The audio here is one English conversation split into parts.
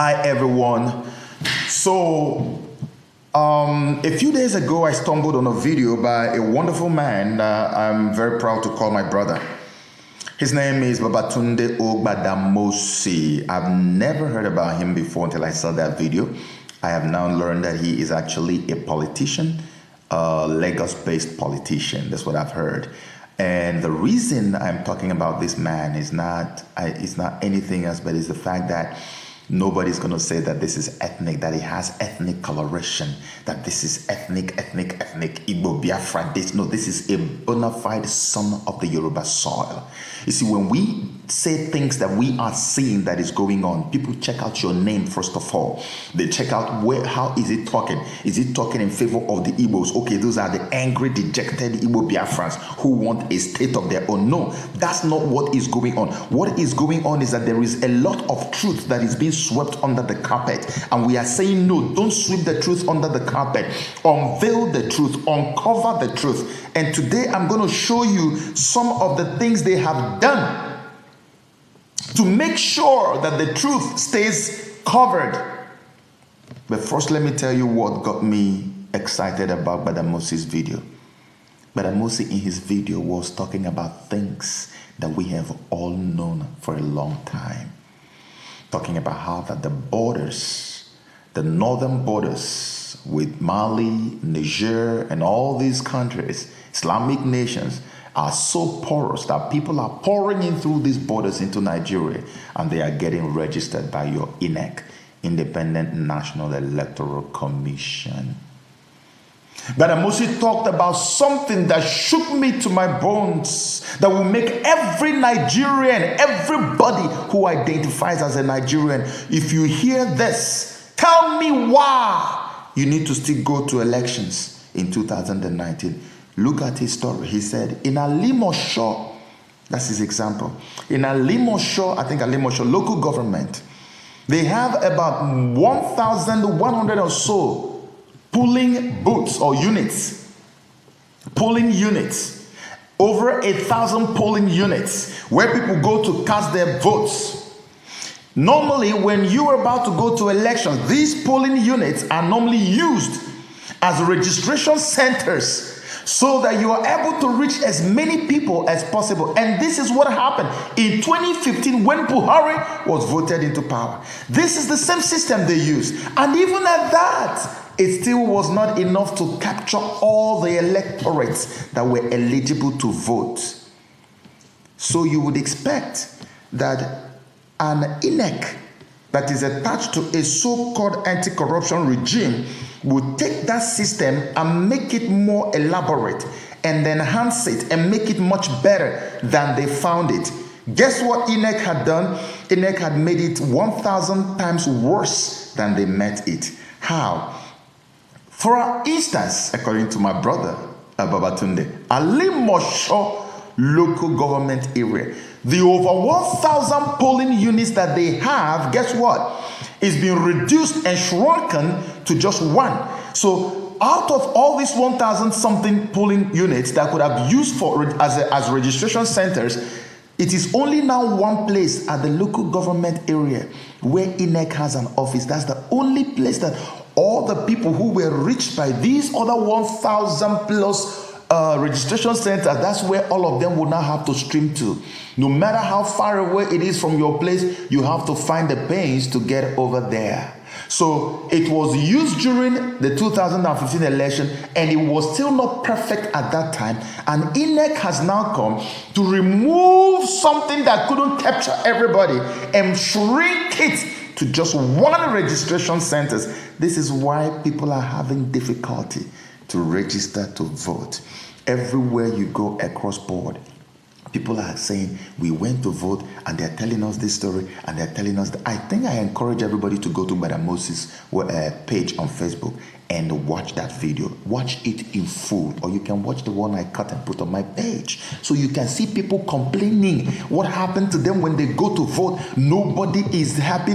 Hi everyone. So a few days ago I stumbled on a video by a wonderful man that I'm very proud to call my brother. His name is Babatunde Ogbadamosi. I've never heard about him before until I saw that video. I have now learned that he is actually a politician, a Lagos-based politician. That's what I've heard. And the reason I'm talking about this man is not anything else, but it's the fact that nobody's going to say that this is ethnic, that he has ethnic coloration, that this is ethnic, Igbo, Biafra, this. No, this is a bona fide son of the Yoruba soil. You see, when we say things that we are seeing that is going on, people check out your name first of all. They check out how is it talking? Is it talking in favor of the Igbos? Okay, those are the angry, dejected Igbo Biafrans who want a state of their own. No, that's not what is going on. What is going on is that there is a lot of truth that is being swept under the carpet, and we are saying no, don't sweep the truth under the carpet. Unveil the truth, uncover the truth. And today I'm going to show you some of the things they have done to make sure that the truth stays covered. But first, let me tell you what got me excited about Badamosi's video. Badamosi in his video was talking about things that we have all known for a long time. Talking about how that the borders, the northern borders with Mali, Niger, and all these countries, Islamic nations, are so porous that people are pouring in through these borders into Nigeria, and they are getting registered by your INEC, Independent National Electoral Commission. Badamosi talked about something that shook me to my bones, that will make every Nigerian, everybody who identifies as a Nigerian, if you hear this, tell me why you need to still go to elections in 2019. Look at his story. He said, in Alimosho, that's his example. In Alimosho, I think Alimosho local government, they have about 1,100 or so polling booths or units. Polling units. Over 1,000 polling units where people go to cast their votes. Normally, when you are about to go to elections, these polling units are normally used as registration centers, so that you are able to reach as many people as possible. And this is what happened in 2015 when Buhari was voted into power. This is the same system they used. And even at that, it still was not enough to capture all the electorates that were eligible to vote. So you would expect that an INEC that is attached to a so-called anti-corruption regime would take that system and make it more elaborate and enhance it and make it much better than they found it. Guess what INEC had done? INEC had made it 1,000 times worse than they met it. How? For instance, according to my brother, Babatunde, Alimosho local government area, the over 1,000 polling units that they have, guess what? Is being reduced and shrunken to just one. So out of all these 1,000 something polling units that could have used for as registration centers, it is only now one place at the local government area where INEC has an office. That's the only place that all the people who were reached by these other 1,000 plus registration centers, that's where all of them will now have to stream to. No matter how far away it is from your place, you have to find the pains to get over there. So it was used during the 2015 election, and it was still not perfect at that time. And INEC has now come to remove something that couldn't capture everybody and shrink it to just one registration center. This is why people are having difficulty to register to vote. Everywhere you go across board, people are saying, we went to vote, and they're telling us this story, and they're telling us that. I think I encourage everybody to go to Badamosi's page on Facebook and watch that video. Watch it in full, or you can watch the one I cut and put on my page. So you can see people complaining what happened to them when they go to vote. Nobody is happy.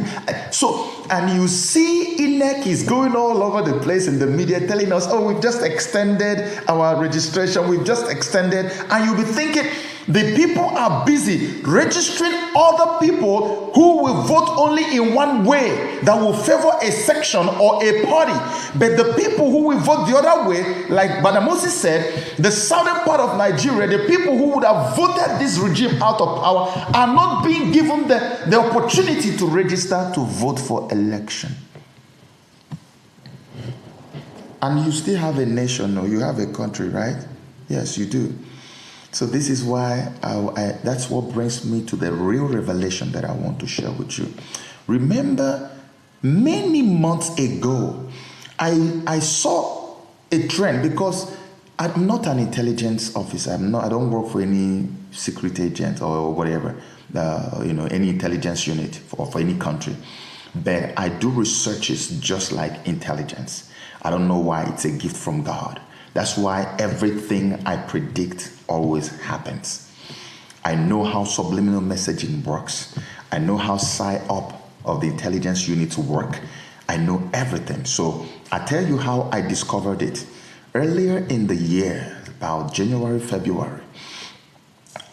And you see INEC is going all over the place in the media telling us, oh, we've just extended our registration, we've just extended. And you'll be thinking, The people are busy registering other people who will vote only in one way, that will favor a section or a party. But the people who will vote the other way, like Brother Moses said, the southern part of Nigeria, the people who would have voted this regime out of power are not being given the opportunity to register to vote for election. And you still have a nation, or you have a country, right? Yes, you do. So this is why that's what brings me to the real revelation that I want to share with you. Remember, many months ago, I saw a trend, because I'm not an intelligence officer. I don't work for any secret agent or whatever, any intelligence unit for any country. But I do researches just like intelligence. I don't know why. It's a gift from God. That's why everything I predict always happens. I know how subliminal messaging works. I know how PSYOP of the intelligence unit work. I know everything. So I tell you how I discovered it. Earlier in the year, about January, February,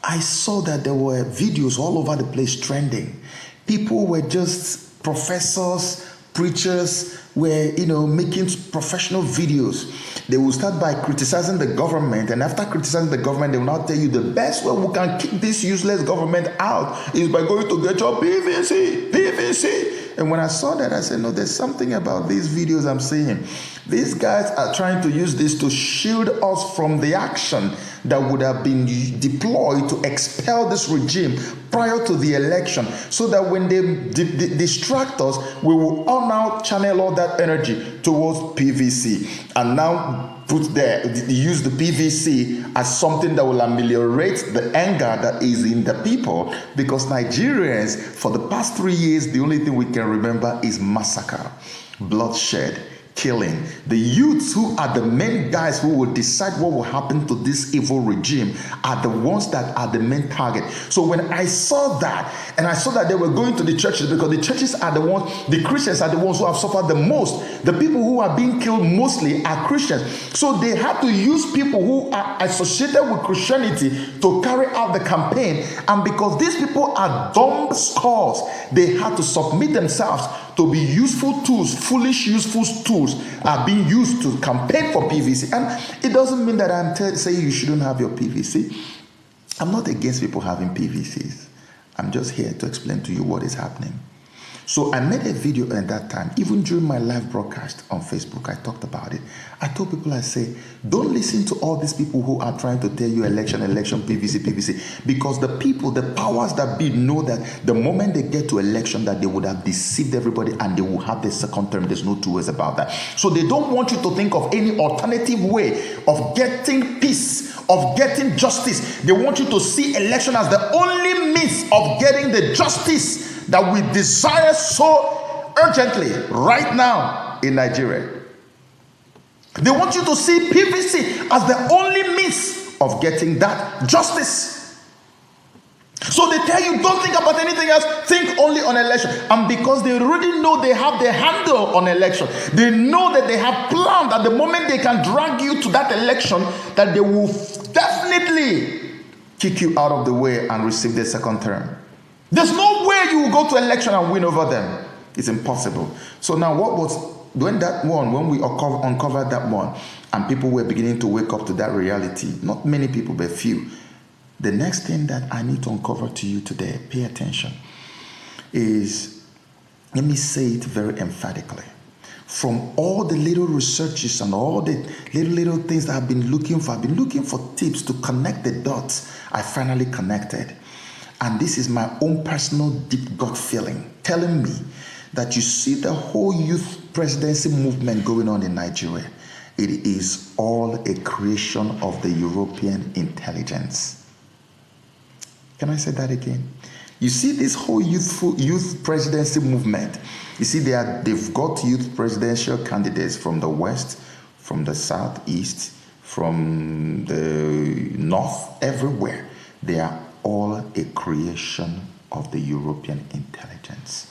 I saw that there were videos all over the place trending. People were just professors, preachers, were making professional videos. They will start by criticizing the government, and after criticizing the government, they will now tell you the best way we can kick this useless government out is by going to get your PVC. And when I saw that, I said, no, there's something about these videos I'm seeing. These guys are trying to use this to shield us from the action that would have been deployed to expel this regime prior to the election, so that when they distract us, we will all now channel all that energy towards PVC, and now use the PVC as something that will ameliorate the anger that is in the people. Because Nigerians, for the past 3 years, the only thing we can remember is massacre, bloodshed, killing. The youths, who are the main guys who will decide what will happen to this evil regime, are the ones that are the main target. So when I saw that, and I saw that they were going to the churches, because the churches are the ones, the Christians are the ones who have suffered the most. The people who are being killed mostly are Christians. So they had to use people who are associated with Christianity to carry out the campaign. And because these people are dumb skulls, they had to submit themselves to be useful tools. Foolish useful tools are being used to campaign for PVC. And it doesn't mean that I'm saying you shouldn't have your PVC. I'm not against people having PVCs. I'm just here to explain to you what is happening. So I made a video at that time. Even during my live broadcast on Facebook, I talked about it. I told people, I say, don't listen to all these people who are trying to tell you election, PVC. Because the people, the powers that be, know that the moment they get to election, that they would have deceived everybody and they will have the second term. There's no two ways about that. So they don't want you to think of any alternative way of getting peace, of getting justice. They want you to see election as the only means of getting the justice that we desire so urgently right now in Nigeria. They want you to see PVC as the only means of getting that justice. So they tell you, don't think about anything else, think only on election. And because they already know they have the handle on election, they know that they have planned at the moment they can drag you to that election, that they will definitely kick you out of the way and receive the second term. There's no way you will go to election and win over them. It's impossible. So now when we uncovered that one, and people were beginning to wake up to that reality, not many people, but few. The next thing that I need to uncover to you today, pay attention, is, let me say it very emphatically. From all the little researches and all the little things that I've been looking for tips to connect the dots. I finally connected. And this is my own personal deep gut feeling, telling me that you see the whole youth presidency movement going on in Nigeria. It is all a creation of the European intelligence. Can I say that again? You see this whole youth presidency movement. You see they've got youth presidential candidates from the west, from the southeast, from the north, everywhere. They are all a creation of the European intelligence.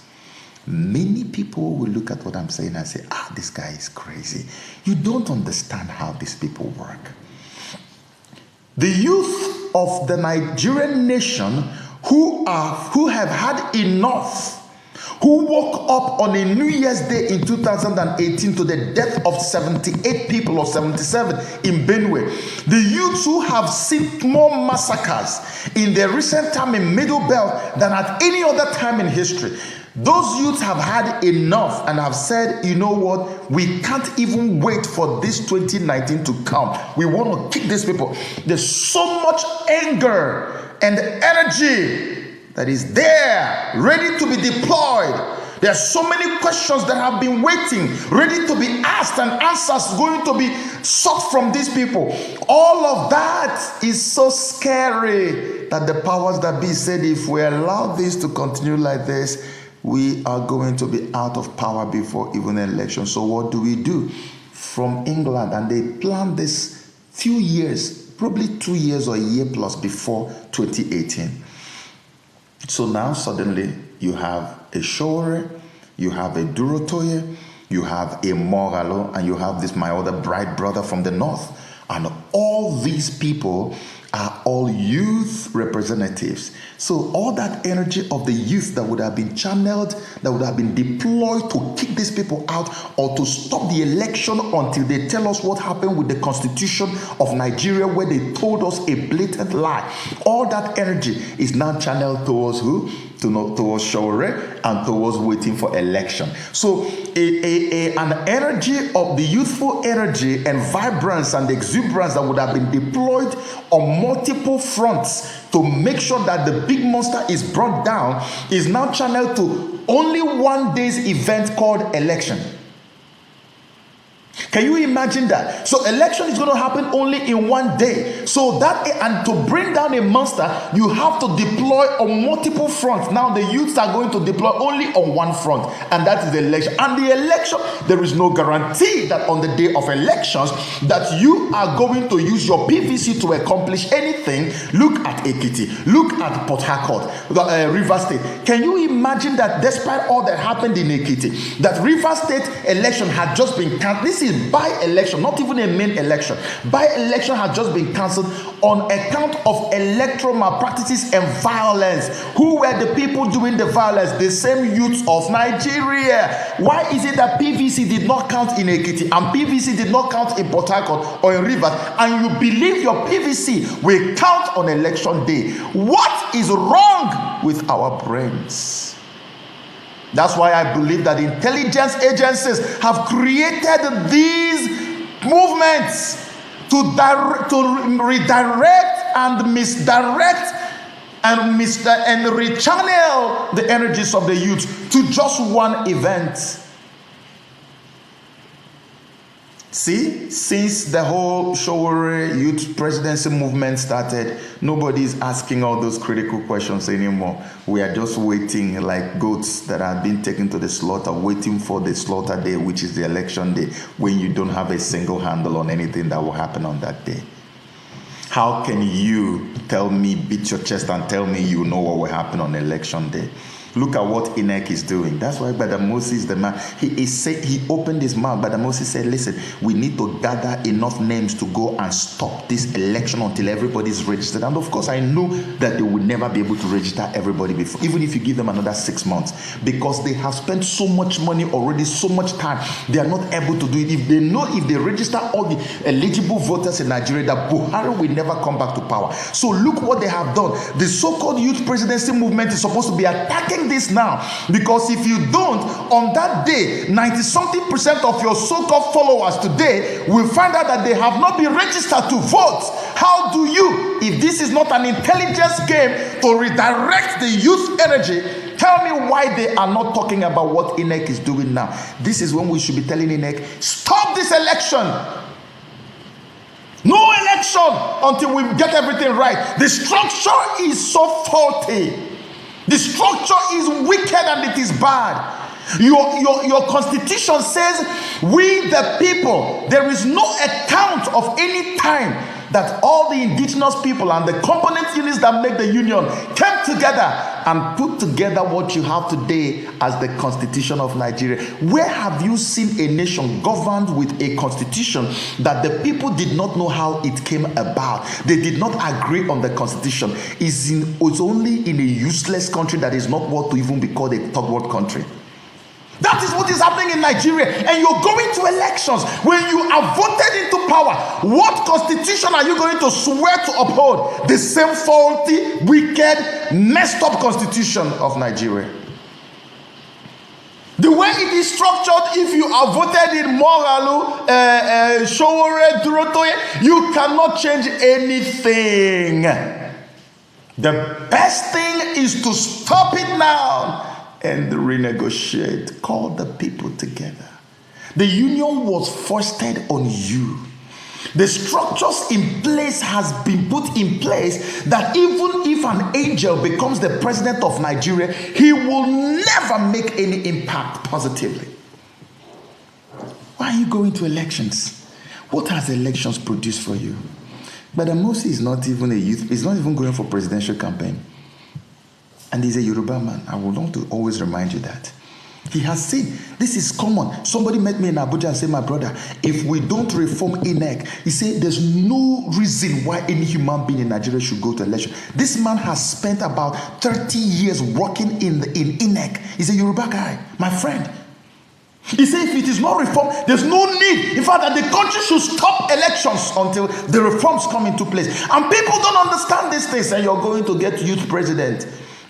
Many people will look at what I'm saying and say, this guy is crazy. You don't understand how these people work. The youth of the Nigerian nation who have had enough, who woke up on a New Year's Day in 2018 to the death of 78 people or 77 in Benue. The youths who have seen more massacres in the recent time in Middle Belt than at any other time in history. Those youths have had enough and have said, you know what, we can't even wait for this 2019 to come. We want to kick these people. There's so much anger and energy that is there, ready to be deployed. There are so many questions that have been waiting, ready to be asked, and answers going to be sought from these people. All of that is so scary that the powers that be said, if we allow this to continue like this, we are going to be out of power before even the election. So what do we do? From England, and they planned this few years, probably 2 years or a year plus before 2018. So now suddenly you have a Shore, you have a Durotoye, you have a Mogalo, and you have this my other bright brother from the north. And all these people are all youth representatives. So all that energy of the youth that would have been channeled, that would have been deployed to kick these people out or to stop the election until they tell us what happened with the Constitution of Nigeria, where they told us a blatant lie. All that energy is now channeled towards who? Towards Shore and towards waiting for election. So an energy of the youthful energy and vibrance and exuberance that would have been deployed on multiple fronts to make sure that the big monster is brought down is now channeled to only one day's event called election. Can you imagine that? So election is going to happen only in one day. So that, and to bring down a monster, you have to deploy on multiple fronts. Now the youths are going to deploy only on one front, and that is the election. And the election, there is no guarantee that on the day of elections that you are going to use your PVC to accomplish anything. Look at Ekiti, look at Port Harcourt, River State. Can you imagine that despite all that happened in Ekiti, that River State election had just been cancelled? This is by-election, not even a main election. By-election has just been cancelled on account of electoral malpractices and violence. Who were the people doing the violence? The same youths of Nigeria. Why is it that PVC did not count in Ekiti and PVC did not count in Port Harcourt or in Rivers, and you believe your PVC will count on election day? What is wrong with our brains? That's why I believe that intelligence agencies have created these movements to redirect and misdirect and rechannel the energies of the youth to just one event. See, since the whole Shore youth presidency movement started, nobody is asking all those critical questions anymore. We are just waiting like goats that have been taken to the slaughter, waiting for the slaughter day, which is the election day, when you don't have a single handle on anything that will happen on that day. How can you tell me, beat your chest and tell me you know what will happen on election day? Look at what INEC is doing. That's why Brother Moses, the man, he opened his mouth. Brother Moses said, listen, we need to gather enough names to go and stop this election until everybody is registered. And of course, I know that they will never be able to register everybody before, even if you give them another 6 months, because they have spent so much money already, so much time. They are not able to do it. If they know, if they register all the eligible voters in Nigeria, that Buhari will never come back to power. So look what they have done. The so-called youth presidency movement is supposed to be attacking this now, because if you don't, on that day, 90-something% of your so-called followers today will find out that they have not been registered to vote. How do you, if this is not an intelligence game to redirect the youth energy, tell me why they are not talking about what INEC is doing now? This is when we should be telling INEC, stop this election. No election until we get everything right. The structure is so faulty. The structure is wicked and it is bad. Your constitution says, we the people, there is no account of any time that all the indigenous people and the component units that make the union came together and put together what you have today as the Constitution of Nigeria. Where have you seen a nation governed with a constitution that the people did not know how it came about? They did not agree on the constitution. It's only in a useless country that is not worth to even be called a third world country. That is what is happening in Nigeria. And you're going to elections. When you are voted into power, what constitution are you going to swear to uphold? The same faulty, wicked, messed up constitution of Nigeria. The way it is structured, if you are voted in Moralu, Showore, Durotoye, you cannot change anything. The best thing is to stop it now and renegotiate. Call the people together. The union was foisted on you. The structures in place has been put in place that even if an angel becomes the president of Nigeria, he will never make any impact positively. Why are you going to elections? What has elections produced for you? But Moses is not even a youth, he's not even going for presidential campaign. And he's a Yoruba man. I would want to always remind you that. He has seen, this is common. Somebody met me in Abuja and said, my brother, if we don't reform INEC, he said there's no reason why any human being in Nigeria should go to election. This man has spent about 30 years working in INEC. He's a Yoruba guy, my friend. He said if it is not reformed, there's no need. In fact, that the country should stop elections until the reforms come into place. And people don't understand these things, and you're going to get youth president.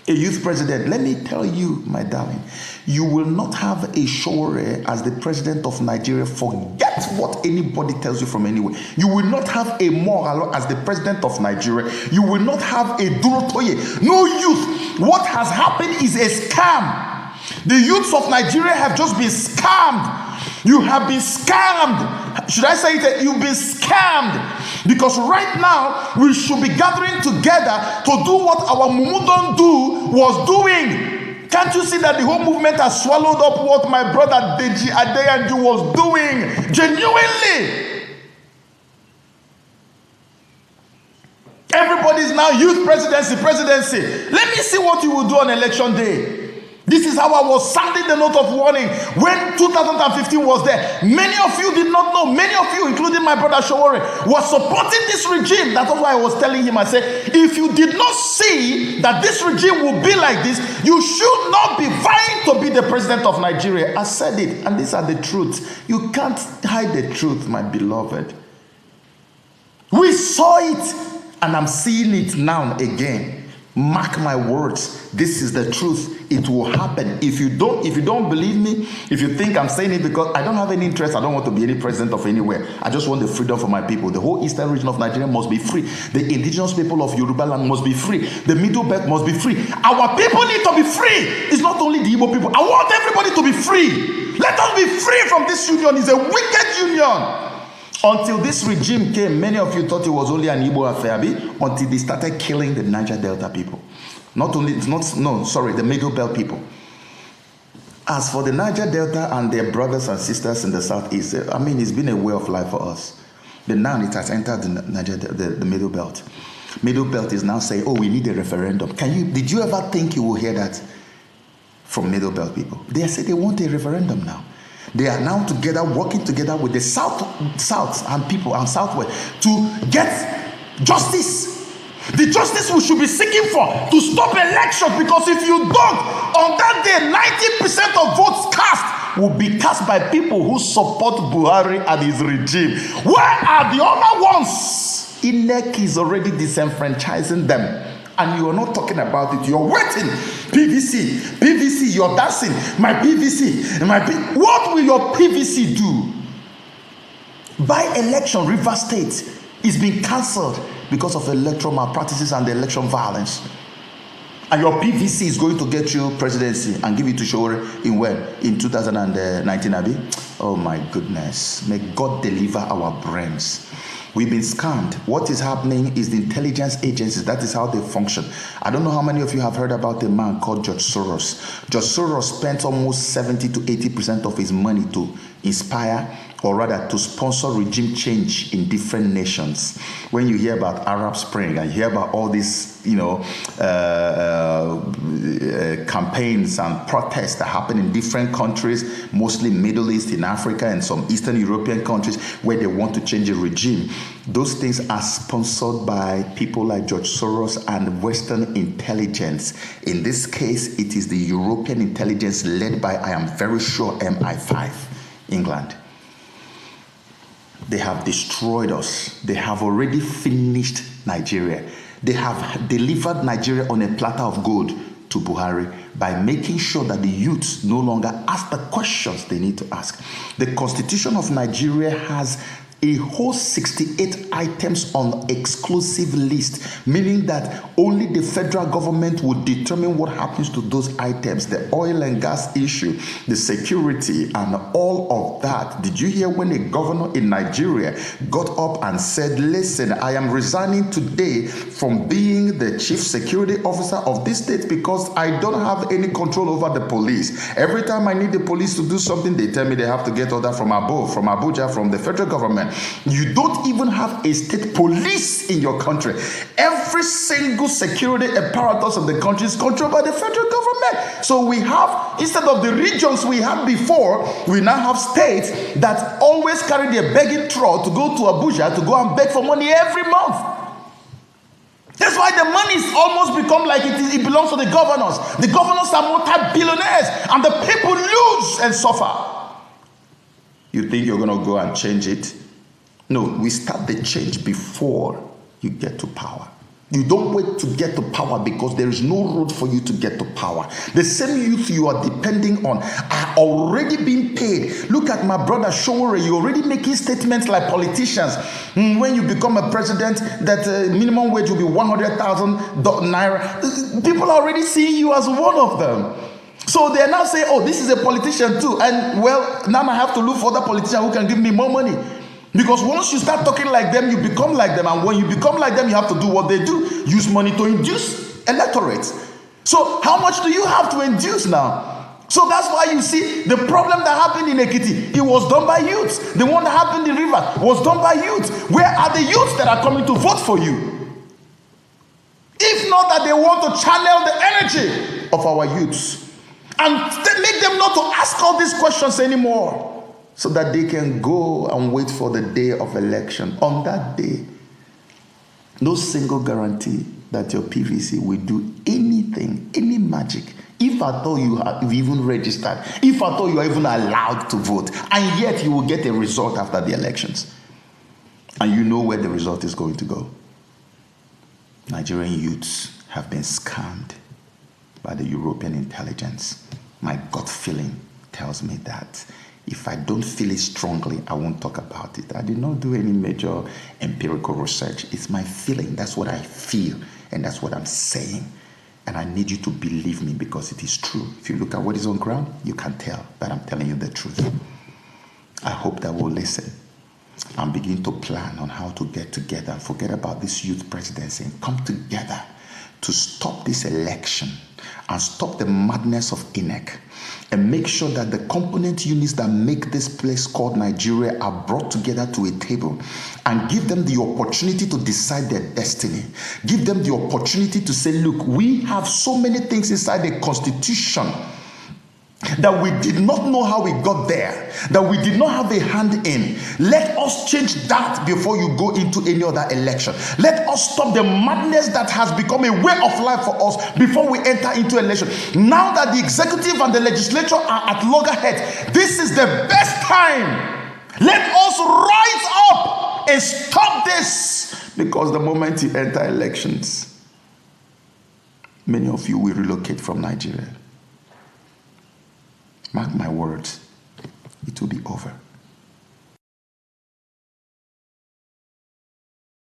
A youth president. Let me tell you, my darling, you will not have a Showore as the president of Nigeria. Forget what anybody tells you from anywhere. You will not have a Moralo as the president of Nigeria. You will not have a Durotoye. No youth. What has happened is a scam. The youths of Nigeria have just been scammed. You have been scammed. Should I say it? You've been scammed. Because right now, we should be gathering together to do what our Mumudon do was doing. Can't you see that the whole movement has swallowed up what my brother Deji Adeyanju was doing? Genuinely. Everybody's now youth presidency. Let me see what you will do on election day. This is how I was sounding the note of warning when 2015 was there. Many of you did not know. Many of you, including my brother Showore, was supporting this regime. That's why I was telling him, I said, if you did not see that this regime will be like this, you should not be vying to be the president of Nigeria. I said it, and these are the truths. You can't hide the truth, my beloved. We saw it, and I'm seeing it now again. Mark my words, this is the truth. It will happen. If you don't believe me, if you think I'm saying it because I don't have any interest, I don't want to be any president of anywhere. I just want the freedom for my people. The whole eastern region of Nigeria must be free. The indigenous people of Yoruba land must be free. The middle belt must be free. Our people need to be free. It's not only the Igbo people. I want everybody to be free. Let us be free from this union. It's a wicked union. Until this regime came, many of you thought it was only an Igbo affair, until they started killing the Niger Delta people. The Middle Belt people. As for the Niger Delta and their brothers and sisters in the southeast, it's been a way of life for us. But now it has entered the Middle Belt. Middle Belt is now saying, oh, we need a referendum. Did you ever think you will hear that from Middle Belt people? They say they want a referendum now. They are now together, working together with the South and people and Southwest to get justice. The justice we should be seeking for to stop elections, because if you don't, on that day, 90% of votes cast will be cast by people who support Buhari and his regime. Where are the other ones? INEC is already disenfranchising them. And you are not talking about it. You're waiting. PVC, you're dancing. My PVC, what will your PVC do? By election, Rivers State is being cancelled because of electoral malpractices and the election violence. And your PVC is going to get you presidency and give it to Showore in when? In 2019, Abi? Oh my goodness. May God deliver our brains. We've been scammed. What is happening is the intelligence agencies, that is how they function. I don't know how many of you have heard about a man called George Soros. George Soros spent almost 70 to 80% of his money to inspire or rather to sponsor regime change in different nations. When you hear about Arab Spring and you hear about all these, campaigns and protests that happen in different countries, mostly Middle East, in Africa, and some Eastern European countries where they want to change a regime, those things are sponsored by people like George Soros and Western intelligence. In this case, it is the European intelligence led by, I am very sure, MI5, England. They have destroyed us. They have already finished Nigeria. They have delivered Nigeria on a platter of gold to Buhari by making sure that the youths no longer ask the questions they need to ask. The Constitution of Nigeria has a whole 68 items on exclusive list, meaning that only the federal government would determine what happens to those items, the oil and gas issue, the security, and all of that. Did you hear when a governor in Nigeria got up and said, listen, I am resigning today from being the chief security officer of this state because I don't have any control over the police. Every time I need the police to do something, they tell me they have to get order from above, from Abuja, from the federal government. You don't even have a state police in your country. Every single security apparatus of the country is controlled by the federal government. So we have, instead of the regions we had before, we now have states that always carry their begging trough to go to Abuja to go and beg for money every month. That's why the money's almost become like it belongs to the governors. The governors are multi-billionaires and the people lose and suffer. You think you're going to go and change it? No, we start the change before you get to power. You don't wait to get to power because there is no road for you to get to power. The same youth you are depending on are already being paid. Look at my brother Showore. You're already making statements like politicians. When you become a president, that minimum wage will be 100,000 naira. People are already seeing you as one of them. So they are now saying, oh, this is a politician too. And well, now I have to look for other politicians who can give me more money. Because once you start talking like them, you become like them. And when you become like them, you have to do what they do. Use money to induce electorates. So how much do you have to induce now? So that's why you see the problem that happened in Ekiti. It was done by youths. The one that happened in River was done by youths. Where are the youths that are coming to vote for you? If not that they want to channel the energy of our youths and make them not to ask all these questions anymore, so that they can go and wait for the day of election. On that day, no single guarantee that your PVC will do anything, any magic. If at all you have even registered, if at all you are even allowed to vote, and yet you will get a result after the elections. And you know where the result is going to go. Nigerian youths have been scammed by the European intelligence. My gut feeling tells me that. If I don't feel it strongly, I won't talk about it. I did not do any major empirical research. It's my feeling. That's what I feel, and that's what I'm saying. And I need you to believe me because it is true. If you look at what is on ground, you can tell that I'm telling you the truth. I hope that we'll listen and begin to plan on how to get together and forget about this youth presidency and come together to stop this election and stop the madness of INEC and make sure that the component units that make this place called Nigeria are brought together to a table and give them the opportunity to decide their destiny. Give them the opportunity to say, look, we have so many things inside the constitution that we did not know how we got there, that we did not have a hand in. Let us change that before you go into any other election. Let us stop the madness that has become a way of life for us before we enter into election. Now that the executive and the legislature are at loggerheads, this is the best time. Let us rise up and stop this, because the moment you enter elections, many of you will relocate from Nigeria. Mark my words, it will be over.